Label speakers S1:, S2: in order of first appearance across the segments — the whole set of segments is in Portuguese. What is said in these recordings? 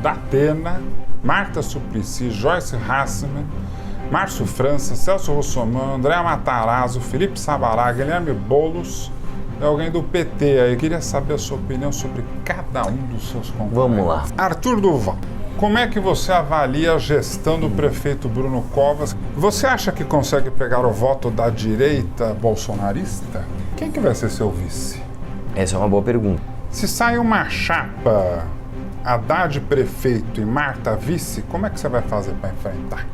S1: Datena, Marta Suplicy, Joyce Hasselmann, Márcio França, Celso Russomano, André Matarazzo, Felipe Sabará, Guilherme Boulos e alguém do PT aí. Queria saber a sua opinião sobre cada um dos seus concorrentes.
S2: Vamos lá.
S1: Arthur Duval, como é que você avalia a gestão do prefeito Bruno Covas? Você acha que consegue pegar o voto da direita bolsonarista? Quem que vai ser seu vice?
S2: Essa é uma boa pergunta.
S1: Se sai uma chapa Haddad prefeito e Marta vice, como é que você vai fazer para enfrentar?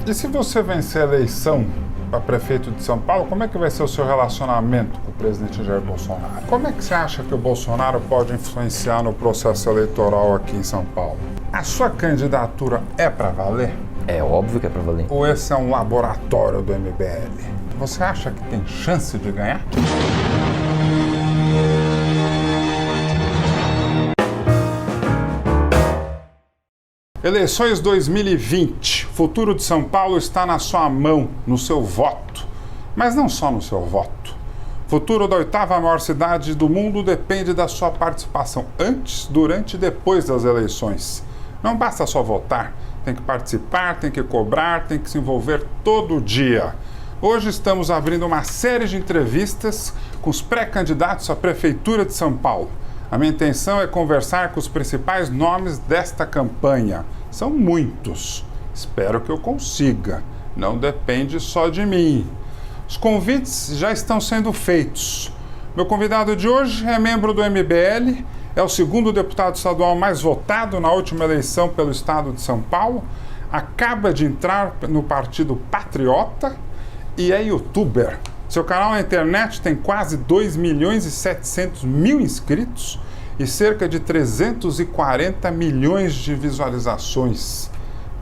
S1: E se você vencer a eleição para prefeito de São Paulo, como é que vai ser o seu relacionamento com o presidente Jair Bolsonaro? Como é que você acha que o Bolsonaro pode influenciar no processo eleitoral aqui em São Paulo? A sua candidatura é para valer?
S2: É óbvio que é para valer.
S1: Ou esse é um laboratório do MBL? Você acha que tem chance de ganhar? Eleições 2020. O futuro de São Paulo está na sua mão, no seu voto. Mas não só no seu voto. O futuro da 8ª maior cidade do mundo depende da sua participação antes, durante e depois das eleições. Não basta só votar, tem que participar, tem que cobrar, tem que se envolver todo dia. Hoje estamos abrindo uma série de entrevistas com os pré-candidatos à Prefeitura de São Paulo. A minha intenção é conversar com os principais nomes desta campanha. São muitos. Espero que eu consiga. Não depende só de mim. Os convites já estão sendo feitos. Meu convidado de hoje é membro do MBL, é o segundo deputado estadual mais votado na última eleição pelo estado de São Paulo, acaba de entrar no Partido Patriota e é youtuber. Seu canal na internet tem quase 2.700.000 inscritos e cerca de 340 milhões de visualizações.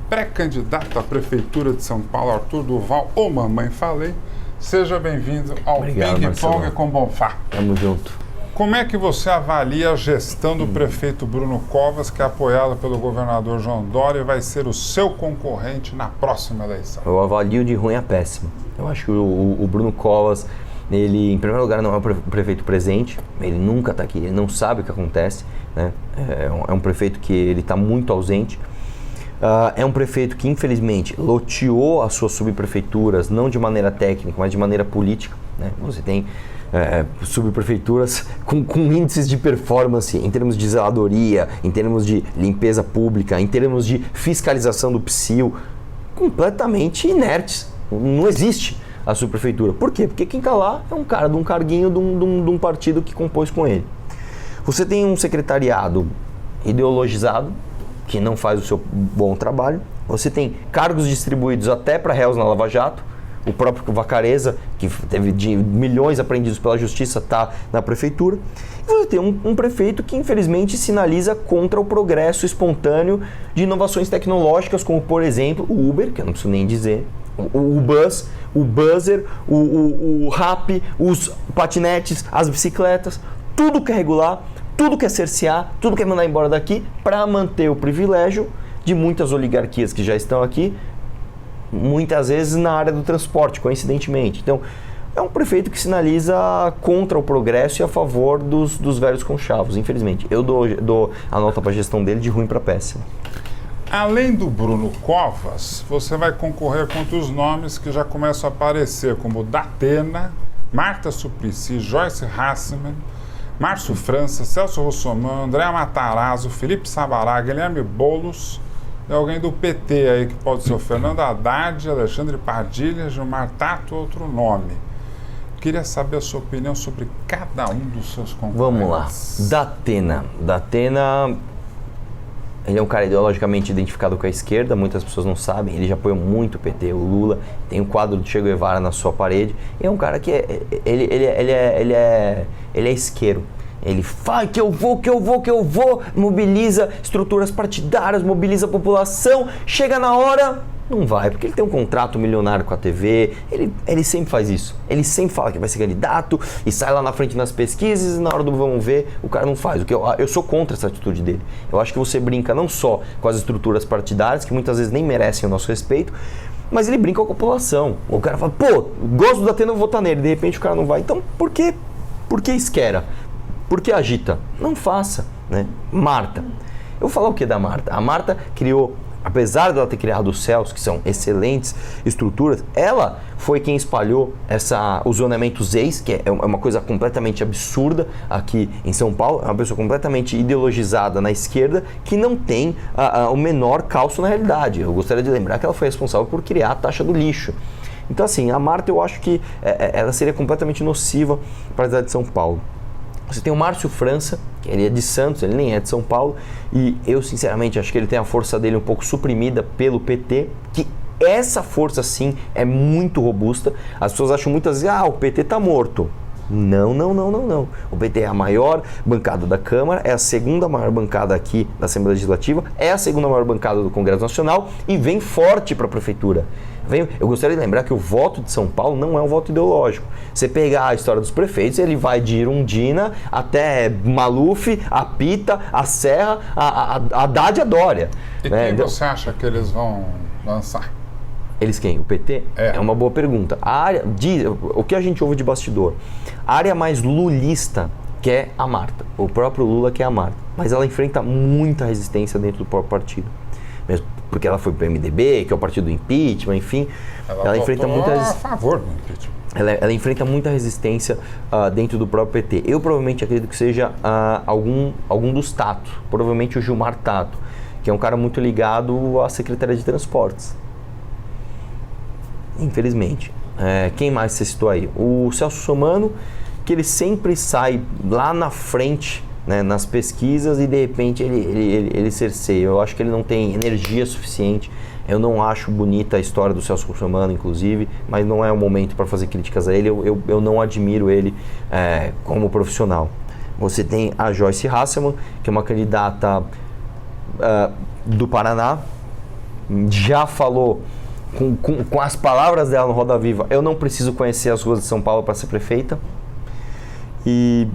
S1: Pré-candidato à Prefeitura de São Paulo, Arthur Duval, ô mamãe falei. Seja bem-vindo ao Ping Pong com Bonfá.
S2: Tamo junto.
S1: Como é que você avalia a gestão do prefeito Bruno Covas, que é apoiado pelo governador João Dória e vai ser o seu concorrente na próxima eleição?
S2: Eu avalio de ruim a péssimo. Eu acho que o Bruno Covas, ele, em primeiro lugar, não é o prefeito presente, ele nunca está aqui, ele não sabe o que acontece, né? É um prefeito que ele está muito ausente. É um prefeito que, infelizmente, loteou as suas subprefeituras, não de maneira técnica, mas de maneira política, né? Você tem subprefeituras com índices de performance em termos de zeladoria, em termos de limpeza pública, em termos de fiscalização do PSIL, completamente inertes. Não existe a subprefeitura. Por quê? Porque quem está lá é um cara de um carguinho de um partido que compôs com ele. Você tem um secretariado ideologizado, que não faz o seu bom trabalho. Você tem cargos distribuídos até para réus na Lava Jato. O próprio Vacareza, que teve de milhões apreendidos pela justiça, está na prefeitura. E você tem um prefeito que, infelizmente, sinaliza contra o progresso espontâneo de inovações tecnológicas, como, por exemplo, o Uber, que eu não preciso nem dizer, o Buzz, o Buzzer, o Rappi, os patinetes, as bicicletas, tudo quer regular, tudo quer cercear, tudo quer mandar embora daqui para manter o privilégio de muitas oligarquias que já estão aqui, muitas vezes na área do transporte, coincidentemente. Então, é um prefeito que sinaliza contra o progresso e a favor dos velhos conchavos, infelizmente. Eu dou a nota para a gestão dele de ruim para péssimo.
S1: Além do Bruno Covas, você vai concorrer contra os nomes que já começam a aparecer, como Datena, Marta Suplicy, Joyce Hasselmann, Márcio França, Celso Russomano, André Matarazzo, Felipe Sabará, Guilherme Boulos e alguém do PT aí, que pode ser o Fernando Haddad, Alexandre Padilha, Gilmar Tato, outro nome. Queria saber a sua opinião sobre cada um dos seus concorrentes.
S2: Vamos lá. Datena, ele é um cara ideologicamente identificado com a esquerda, muitas pessoas não sabem, ele já apoiou muito o PT, o Lula, tem um quadro do Che Guevara na sua parede, e é um cara que ele é isqueiro. Ele fala que eu vou, mobiliza estruturas partidárias, mobiliza a população, chega na hora, não vai, porque ele tem um contrato milionário com a TV, ele sempre faz isso. Ele sempre fala que vai ser candidato e sai lá na frente nas pesquisas e na hora do vamos ver, o cara não faz. Eu sou contra essa atitude dele. Eu acho que você brinca não só com as estruturas partidárias, que muitas vezes nem merecem o nosso respeito, mas ele brinca com a população. O cara fala, pô, gosto do Datena, eu vou votar nele. De repente o cara não vai. Então, por que esquera? Por que agita? Não faça, né? Marta. Eu vou falar o que da Marta? A Marta criou, apesar de ela ter criado os céus, que são excelentes estruturas, ela foi quem espalhou o zoneamento ZEIS, que é uma coisa completamente absurda aqui em São Paulo. É uma pessoa completamente ideologizada na esquerda que não tem o menor calço na realidade. Eu gostaria de lembrar que ela foi responsável por criar a taxa do lixo. Então, assim, a Marta, eu acho que ela seria completamente nociva para a cidade de São Paulo. Você tem o Márcio França, que ele é de Santos, ele nem é de São Paulo, e eu, sinceramente, acho que ele tem a força dele um pouco suprimida pelo PT, que essa força, sim, é muito robusta. As pessoas acham muitas vezes, o PT tá morto. Não. O PT é a maior bancada da Câmara, é a segunda maior bancada aqui da Assembleia Legislativa, é a segunda maior bancada do Congresso Nacional e vem forte para a Prefeitura. Eu gostaria de lembrar que o voto de São Paulo não é um voto ideológico. Você pegar a história dos prefeitos, ele vai de Irundina até Maluf, a Pita, a Serra, a Haddad e a Dória.
S1: E quem você acha que eles vão lançar?
S2: Eles quem? O PT? É uma boa pergunta. O que a gente ouve de bastidor? A área mais lulista quer a Marta. O próprio Lula quer a Marta. Mas ela enfrenta muita resistência dentro do próprio partido. Mesmo porque ela foi para o MDB, que é o partido do impeachment, enfim. Ela enfrenta muita resistência.
S1: A favor do impeachment.
S2: Ela enfrenta muita resistência dentro do próprio PT. Eu provavelmente acredito que seja algum dos Tato. Provavelmente o Gilmar Tato, que é um cara muito ligado à Secretaria de Transportes. Infelizmente. Quem mais você citou aí? O Celso Russomano, que ele sempre sai lá na frente, né, nas pesquisas, e de repente ele cerceia. Eu acho que ele não tem energia suficiente. Eu não acho bonita a história do Celso Russomano, inclusive, mas não é o momento para fazer críticas a ele. Eu não admiro ele como profissional. Você tem a Joyce Hasselmann, que é uma candidata do Paraná, já falou com as palavras dela no Roda Viva: eu não preciso conhecer as ruas de São Paulo para ser prefeita. E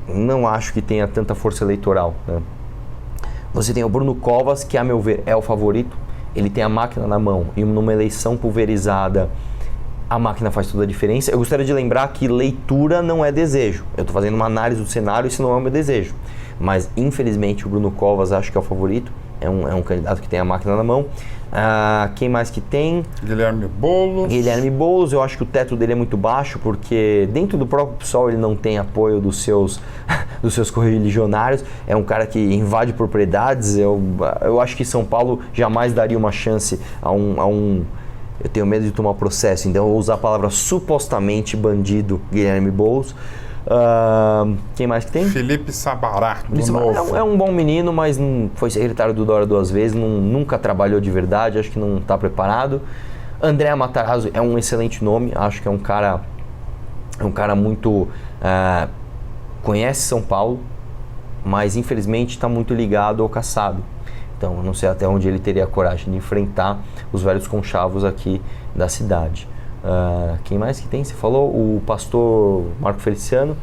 S2: não acho que tenha tanta força eleitoral, né? Você tem o Bruno Covas, que a meu ver é o favorito. Ele tem a máquina na mão e numa eleição pulverizada a máquina faz toda a diferença. Eu gostaria de lembrar que leitura não é desejo. Eu estou fazendo uma análise do cenário e isso não é o meu desejo. Mas infelizmente o Bruno Covas acho que é o favorito. É um candidato que tem a máquina na mão. Quem mais que tem?
S1: Guilherme Boulos,
S2: eu acho que o teto dele é muito baixo, porque dentro do próprio PSOL ele não tem apoio dos seus correligionários. É um cara que invade propriedades. Eu acho que São Paulo jamais daria uma chance a um eu tenho medo de tomar processo, então eu vou usar a palavra supostamente bandido, Boulos. Quem mais que tem?
S1: Felipe Sabará, do Novo.
S2: É um bom menino, mas foi secretário do Dória 2 vezes, nunca trabalhou de verdade, acho que não está preparado. André Matarazzo é um excelente nome, acho que é um cara muito... conhece São Paulo, mas infelizmente está muito ligado ao Kassab. Então eu não sei até onde ele teria a coragem de enfrentar os velhos conchavos aqui da cidade. Quem mais que tem? Você falou o pastor Marco Feliciano.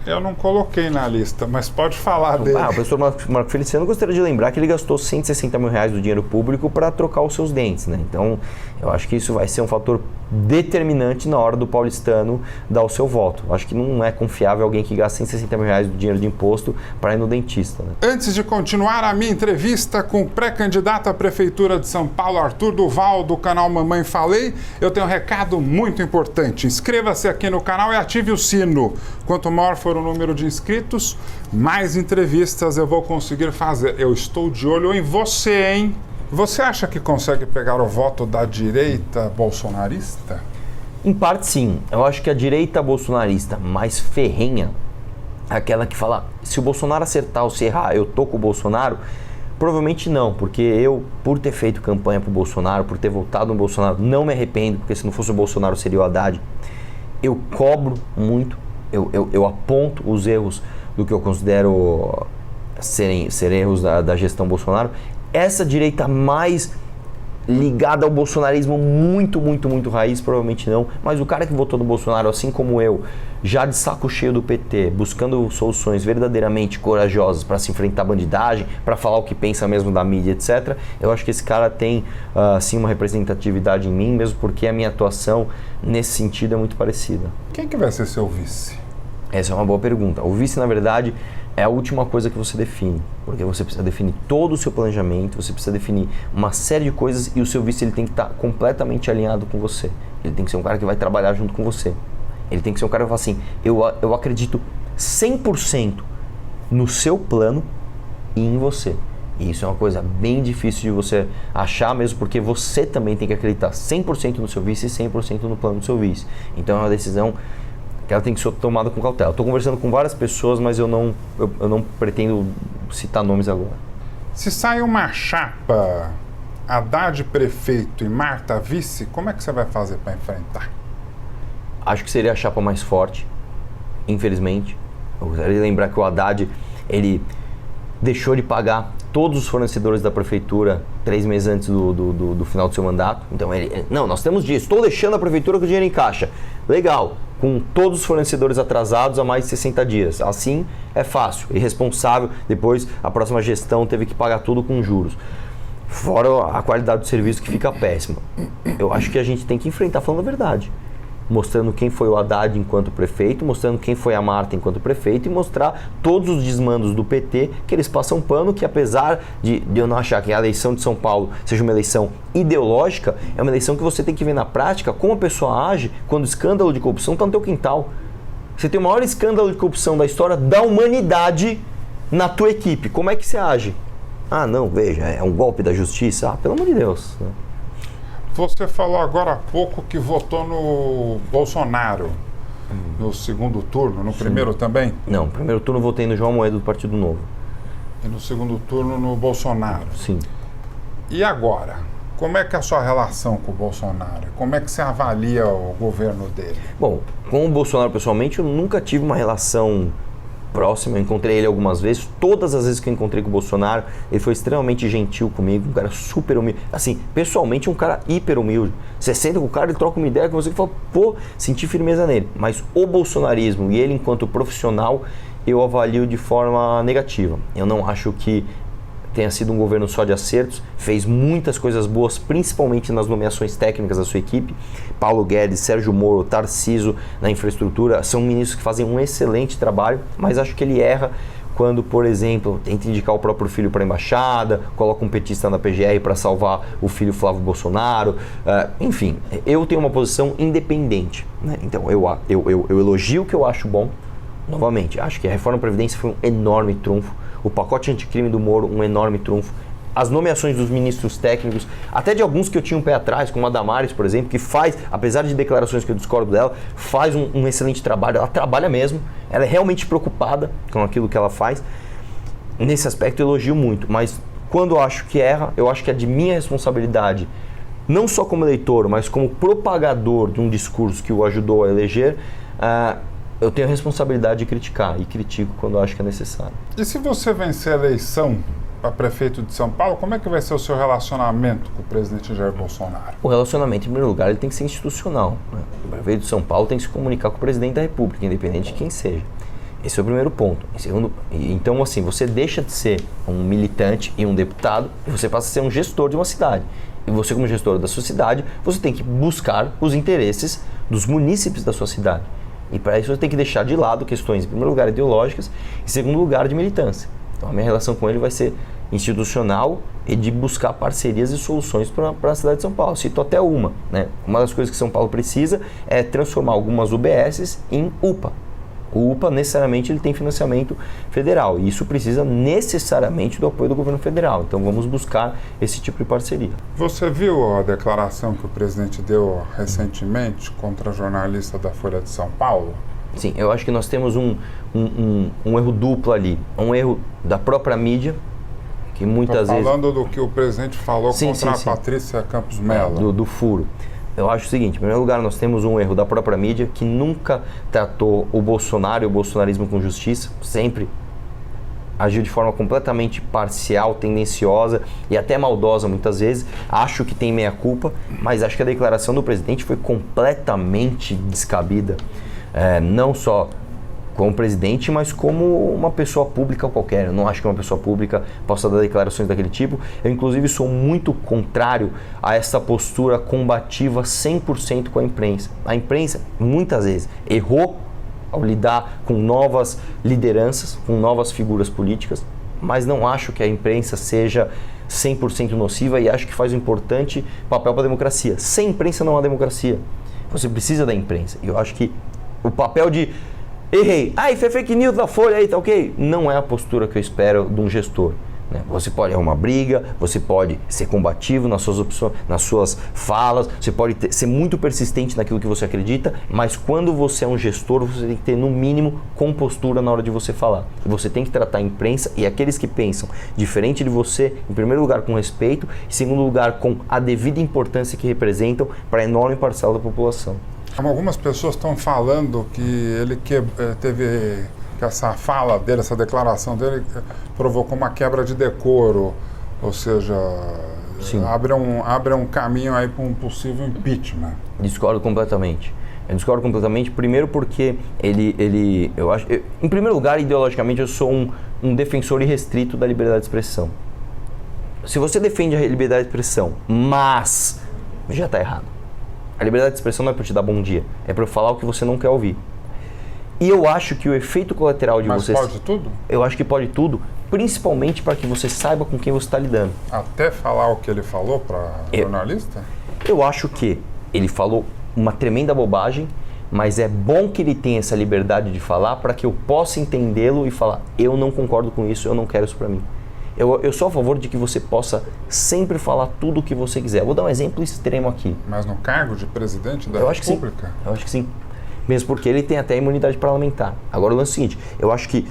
S1: Eu não coloquei na lista, mas pode falar dele.
S2: O pastor Marco Feliciano, gostaria de lembrar que ele gastou R$160 mil do dinheiro público para trocar os seus dentes, né? Então, eu acho que isso vai ser um fator determinante na hora do paulistano dar o seu voto. Eu acho que não é confiável alguém que gasta R$160 mil do dinheiro de imposto para ir no dentista, né?
S1: Antes de continuar a minha entrevista com o pré-candidato à Prefeitura de São Paulo, Arthur Duval, do canal Mamãe Falei, eu tenho um recado muito importante. Inscreva-se aqui no canal e ative o sino. Quanto maior for o número de inscritos, mais entrevistas eu vou conseguir fazer. Eu estou de olho em você, hein? Você acha que consegue pegar o voto da direita bolsonarista?
S2: Em parte, sim. Eu acho que a direita bolsonarista mais ferrenha, aquela que fala, se o Bolsonaro acertar ou se errar, eu tô com o Bolsonaro, provavelmente não, porque eu, por ter feito campanha pro Bolsonaro, por ter votado no Bolsonaro, não me arrependo, porque se não fosse o Bolsonaro seria o Haddad. Eu cobro muito, eu aponto os erros do que eu considero serem erros da gestão Bolsonaro. Essa direita mais ligada ao bolsonarismo muito raiz, provavelmente não. Mas o cara que votou no Bolsonaro, assim como eu, já de saco cheio do PT, buscando soluções verdadeiramente corajosas para se enfrentar a bandidagem, para falar o que pensa mesmo da mídia, etc. Eu acho que esse cara tem, sim, uma representatividade em mim, mesmo porque a minha atuação nesse sentido é muito parecida.
S1: Quem que vai ser seu vice?
S2: Essa é uma boa pergunta. O vice, na verdade, é a última coisa que você define, porque você precisa definir todo o seu planejamento, você precisa definir uma série de coisas e o seu vice ele tem que estar completamente alinhado com você. Ele tem que ser um cara que vai trabalhar junto com você. Ele tem que ser um cara que vai falar assim, eu acredito 100% no seu plano e em você. E isso é uma coisa bem difícil de você achar mesmo, porque você também tem que acreditar 100% no seu vice e 100% no plano do seu vice. Então é uma decisão que ela tem que ser tomada com cautela. Estou conversando com várias pessoas, mas eu não pretendo citar nomes agora.
S1: Se sai uma chapa Haddad prefeito e Marta vice, como é que você vai fazer para enfrentar?
S2: Acho que seria a chapa mais forte, infelizmente. Eu gostaria de lembrar que o Haddad, ele deixou de pagar todos os fornecedores da prefeitura 3 meses antes do final do seu mandato. Então não, nós temos disso, estou deixando a prefeitura com o dinheiro em caixa. Legal, com todos os fornecedores atrasados há mais de 60 dias. Assim é fácil, irresponsável. Depois a próxima gestão teve que pagar tudo com juros. Fora a qualidade do serviço que fica péssima. Eu acho que a gente tem que enfrentar falando a verdade. Mostrando quem foi o Haddad enquanto prefeito, mostrando quem foi a Marta enquanto prefeito e mostrar todos os desmandos do PT, que eles passam pano, que apesar de eu não achar que a eleição de São Paulo seja uma eleição ideológica, é uma eleição que você tem que ver na prática como a pessoa age quando o escândalo de corrupção está no teu quintal. Você tem o maior escândalo de corrupção da história da humanidade na tua equipe. Como é que você age? Ah, não, veja, é um golpe da justiça. Ah, pelo amor de Deus, né?
S1: Você falou agora há pouco que votou no Bolsonaro no segundo turno, no primeiro também?
S2: Não, no primeiro turno votei no João Amoedo do Partido Novo.
S1: E no segundo turno no Bolsonaro?
S2: Sim.
S1: E agora? Como é que é a sua relação com o Bolsonaro? Como é que você avalia o governo dele?
S2: Bom, com o Bolsonaro pessoalmente eu nunca tive uma relação próxima, eu encontrei ele algumas vezes. Todas as vezes que eu encontrei com o Bolsonaro, ele foi extremamente gentil comigo, um cara super humilde. Assim, pessoalmente um cara hiper humilde. Você senta com o cara, ele troca uma ideia com você e fala, pô, senti firmeza nele. Mas o bolsonarismo e ele enquanto profissional, eu avalio de forma negativa. Eu não acho que tenha sido um governo só de acertos, fez muitas coisas boas, principalmente nas nomeações técnicas da sua equipe. Paulo Guedes, Sérgio Moro, Tarcísio na infraestrutura, são ministros que fazem um excelente trabalho, mas acho que ele erra quando, por exemplo, tenta indicar o próprio filho para a embaixada, coloca um petista na PGR para salvar o filho Flávio Bolsonaro. Enfim, eu tenho uma posição independente, né? Então eu elogio o que eu acho bom. Novamente, acho que a reforma da Previdência foi um enorme trunfo. O pacote anticrime do Moro, um enorme trunfo. As nomeações dos ministros técnicos, até de alguns que eu tinha um pé atrás, como a Damares, por exemplo, que faz, apesar de declarações que eu discordo dela, faz um excelente trabalho. Ela trabalha mesmo, ela é realmente preocupada com aquilo que ela faz. Nesse aspecto eu elogio muito, mas quando eu acho que erra, eu acho que é de minha responsabilidade, não só como eleitor, mas como propagador de um discurso que o ajudou a eleger, eu tenho a responsabilidade de criticar, e critico quando eu acho que é necessário.
S1: E se você vencer a eleição para prefeito de São Paulo, como é que vai ser o seu relacionamento com o presidente Jair Bolsonaro?
S2: O relacionamento, em primeiro lugar, ele tem que ser institucional, né? O prefeito de São Paulo tem que se comunicar com o presidente da República, independente de quem seja. Esse é o primeiro ponto. Em segundo, então, assim, você deixa de ser um militante e um deputado e você passa a ser um gestor de uma cidade. E você, como gestor da sua cidade, você tem que buscar os interesses dos munícipes da sua cidade. E para isso você tem que deixar de lado questões, em primeiro lugar, ideológicas, em segundo lugar, de militância. Então a minha relação com ele vai ser institucional e de buscar parcerias e soluções para a cidade de São Paulo. Cito até uma, né? Uma das coisas que São Paulo precisa é transformar algumas UBSs em UPA. O UPA, necessariamente, ele tem financiamento federal e isso precisa necessariamente do apoio do governo federal. Então vamos buscar esse tipo de parceria.
S1: Você viu a declaração que o presidente deu recentemente contra a jornalista da Folha de São Paulo?
S2: Sim, eu acho que nós temos um erro duplo ali. Um erro da própria mídia, que muitas vezes...
S1: falando do que o presidente falou contra a Patrícia Campos Mello.
S2: Do furo. Eu acho o seguinte, em primeiro lugar, nós temos um erro da própria mídia, que nunca tratou o Bolsonaro e o bolsonarismo com justiça, sempre agiu de forma completamente parcial, tendenciosa e até maldosa muitas vezes. Acho que tem meia-culpa, mas acho que a declaração do presidente foi completamente descabida. Não só como presidente, mas como uma pessoa pública qualquer. Eu não acho que uma pessoa pública possa dar declarações daquele tipo. Eu, inclusive, sou muito contrário a essa postura combativa 100% com a imprensa. A imprensa, muitas vezes, errou ao lidar com novas lideranças, com novas figuras políticas, mas não acho que a imprensa seja 100% nociva e acho que faz um importante papel para a democracia. Sem imprensa não há democracia. Você precisa da imprensa. E eu acho que o papel de errei, isso é fake news da Folha aí, tá ok? Não é a postura que eu espero de um gestor. Né? Você pode arrumar briga, você pode ser combativo nas suas opções, nas suas falas, você pode ser muito persistente naquilo que você acredita, mas quando você é um gestor, você tem que ter no mínimo compostura na hora de você falar. Você tem que tratar a imprensa e aqueles que pensam diferente de você, em primeiro lugar com respeito, em segundo lugar com a devida importância que representam para a enorme parcela da população.
S1: Algumas pessoas estão falando que ele teve... que essa fala dele, essa declaração dele provocou uma quebra de decoro, ou seja, abre um caminho aí para um possível impeachment.
S2: Discordo completamente. Eu discordo completamente, primeiro porque eu acho, em primeiro lugar, ideologicamente, eu sou um defensor irrestrito da liberdade de expressão. Se você defende a liberdade de expressão, mas já está errado. A liberdade de expressão não é para te dar bom dia, é para falar o que você não quer ouvir. E eu acho que o efeito colateral de você...
S1: Mas pode tudo?
S2: Eu acho que pode tudo, principalmente para que você saiba com quem você está lidando.
S1: Até falar o que ele falou para jornalista?
S2: Eu acho que ele falou uma tremenda bobagem, mas é bom que ele tenha essa liberdade de falar para que eu possa entendê-lo e falar, eu não concordo com isso, eu não quero isso para mim. Eu sou a favor de que você possa sempre falar tudo o que você quiser. Eu vou dar um exemplo extremo aqui.
S1: Mas no cargo de presidente da
S2: República? Eu acho que sim. Mesmo porque ele tem até imunidade parlamentar. Agora o lance é o seguinte, eu acho que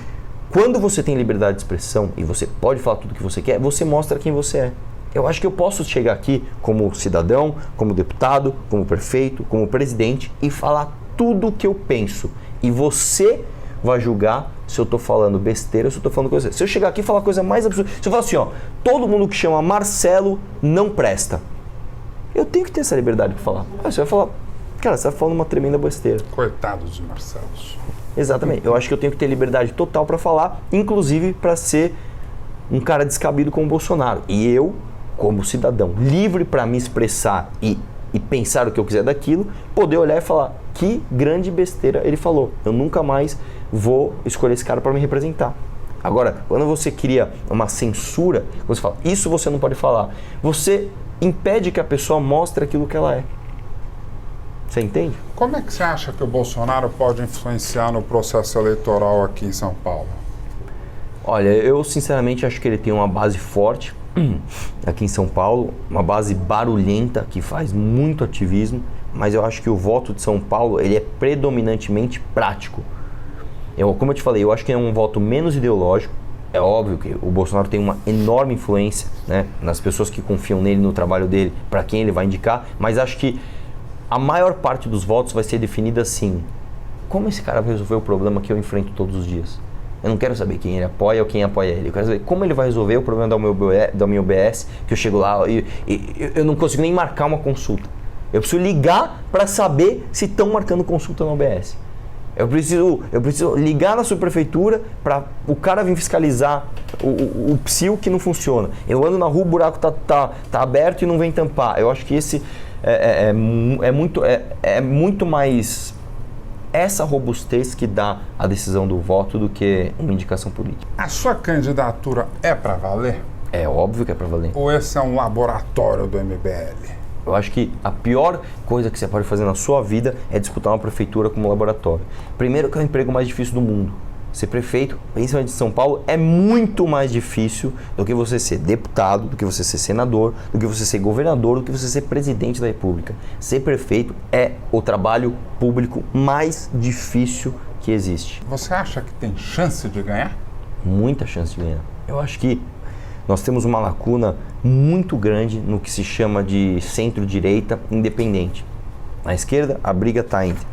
S2: quando você tem liberdade de expressão e você pode falar tudo o que você quer, você mostra quem você é. Eu acho que eu posso chegar aqui como cidadão, como deputado, como prefeito, como presidente e falar tudo o que eu penso. E você vai julgar se eu estou falando besteira ou se eu estou falando coisa. Se eu chegar aqui e falar a coisa mais absurda, se eu falar assim, todo mundo que chama Marcelo não presta. Eu tenho que ter essa liberdade para falar. Aí você vai falar, cara, você está falando uma tremenda besteira.
S1: Coitados de Marcelos.
S2: Exatamente. Eu acho que eu tenho que ter liberdade total para falar, inclusive para ser um cara descabido como o Bolsonaro. E eu, como cidadão, livre para me expressar e pensar o que eu quiser daquilo, poder olhar e falar, que grande besteira ele falou. Eu nunca mais vou escolher esse cara para me representar. Agora, quando você cria uma censura, você fala, isso você não pode falar, você impede que a pessoa mostre aquilo que ela é. Você entende?
S1: Como é que você acha que o Bolsonaro pode influenciar no processo eleitoral aqui em São Paulo?
S2: Olha, eu sinceramente acho que ele tem uma base forte aqui em São Paulo, uma base barulhenta que faz muito ativismo, mas eu acho que o voto de São Paulo ele é predominantemente prático. Como eu te falei, eu acho que é um voto menos ideológico. É óbvio que o Bolsonaro tem uma enorme influência, né, nas pessoas que confiam nele, no trabalho dele, para quem ele vai indicar, mas acho que a maior parte dos votos vai ser definida assim, como esse cara vai resolver o problema que eu enfrento todos os dias? Eu não quero saber quem ele apoia ou quem apoia ele. Eu quero saber como ele vai resolver o problema da minha UBS, que eu chego lá e eu não consigo nem marcar uma consulta. Eu preciso ligar para saber se estão marcando consulta na UBS. Eu preciso ligar na subprefeitura para o cara vir fiscalizar o psil que não funciona. Eu ando na rua, o buraco tá aberto e não vem tampar. Eu acho que esse é muito mais essa robustez que dá a decisão do voto do que uma indicação política.
S1: A sua candidatura é para valer?
S2: É óbvio que é para valer.
S1: Ou esse é um laboratório do MBL?
S2: Eu acho que a pior coisa que você pode fazer na sua vida é disputar uma prefeitura como laboratório. Primeiro que é o emprego mais difícil do mundo. Ser prefeito, principalmente de São Paulo, é muito mais difícil do que você ser deputado, do que você ser senador, do que você ser governador, do que você ser presidente da República. Ser prefeito é o trabalho público mais difícil que existe.
S1: Você acha que tem chance de ganhar?
S2: Muita chance de ganhar. Eu acho que nós temos uma lacuna muito grande no que se chama de centro-direita independente. Na esquerda, a briga está entre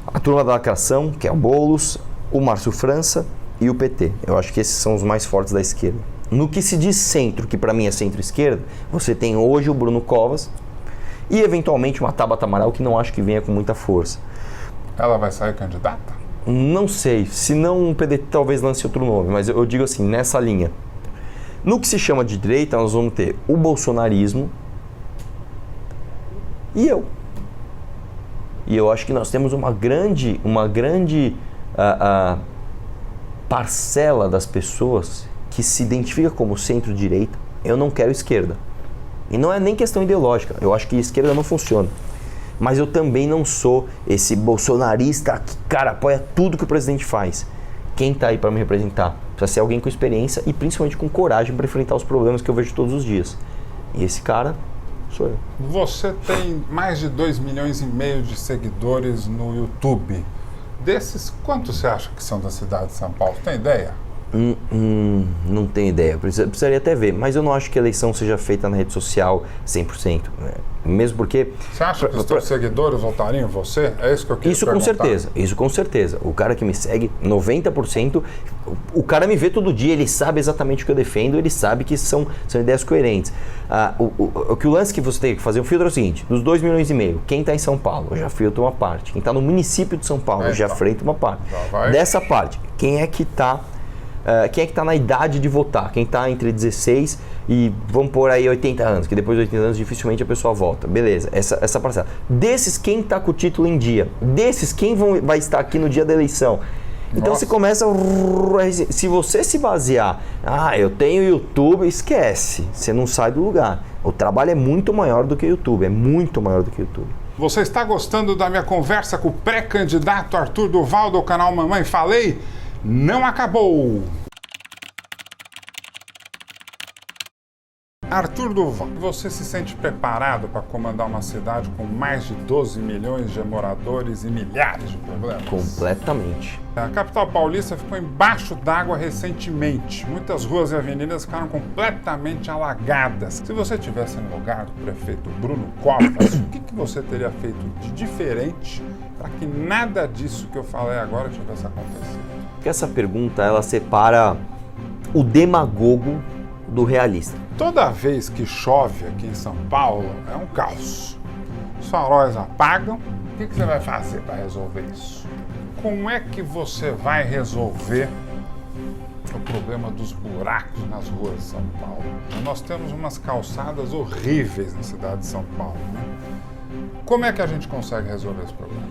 S2: a turma da lacração, que é o Boulos, o Márcio França e o PT. Eu acho que esses são os mais fortes da esquerda. No que se diz centro, que para mim é centro-esquerda, você tem hoje o Bruno Covas e eventualmente uma Tabata Amaral, que não acho que venha com muita força.
S1: Ela vai sair candidata?
S2: Não sei, se não o PDT talvez lance outro nome, mas eu digo assim, nessa linha. No que se chama de direita, nós vamos ter o bolsonarismo e eu. E eu acho que nós temos uma grande parcela das pessoas que se identifica como centro-direita. Eu não quero esquerda. E não é nem questão ideológica. Eu acho que esquerda não funciona. Mas eu também não sou esse bolsonarista que, cara, apoia tudo que o presidente faz. Quem está aí para me representar? Precisa ser alguém com experiência e principalmente com coragem para enfrentar os problemas que eu vejo todos os dias. E esse cara sou eu.
S1: Você tem mais de 2,5 milhões de seguidores no YouTube. Desses, quantos você acha que são da cidade de São Paulo? Tem ideia?
S2: Não tenho ideia. Precisaria até ver. Mas eu não acho que a eleição seja feita na rede social 100%. Né? Mesmo porque...
S1: Você acha que os seus seguidores votariam em você? É isso que eu queria perguntar.
S2: Isso com certeza. O cara que me segue, 90%, o cara me vê todo dia, ele sabe exatamente o que eu defendo, ele sabe que são ideias coerentes. O lance que você tem que fazer, o filtro é o seguinte, dos 2,5 milhões, quem está em São Paulo, eu já filtro uma parte. Quem está no município de São Paulo, eu já frento uma parte. Dessa parte, quem é que está na idade de votar? Quem está entre 16 e, vamos pôr aí, 80 anos, que depois de 80 anos dificilmente a pessoa volta. Beleza, essa parcela. Desses, quem está com o título em dia? Desses, quem vai estar aqui no dia da eleição? Então você começa... Se você se basear, eu tenho YouTube, esquece. Você não sai do lugar. O trabalho é muito maior do que o YouTube,
S1: Você está gostando da minha conversa com o pré-candidato Arthur Duval do canal Mamãe Falei? Não acabou! Arthur Duval, você se sente preparado para comandar uma cidade com mais de 12 milhões de moradores e milhares de problemas?
S2: Completamente.
S1: A capital paulista ficou embaixo d'água recentemente. Muitas ruas e avenidas ficaram completamente alagadas. Se você estivesse no lugar do prefeito Bruno Covas, o que você teria feito de diferente para que nada disso que eu falei agora tivesse acontecido?
S2: Porque essa pergunta, ela separa o demagogo do realista.
S1: Toda vez que chove aqui em São Paulo, é um caos. Os faróis apagam. O que você vai fazer para resolver isso? Como é que você vai resolver o problema dos buracos nas ruas de São Paulo? Nós temos umas calçadas horríveis na cidade de São Paulo, né? Como é que a gente consegue resolver esse problema?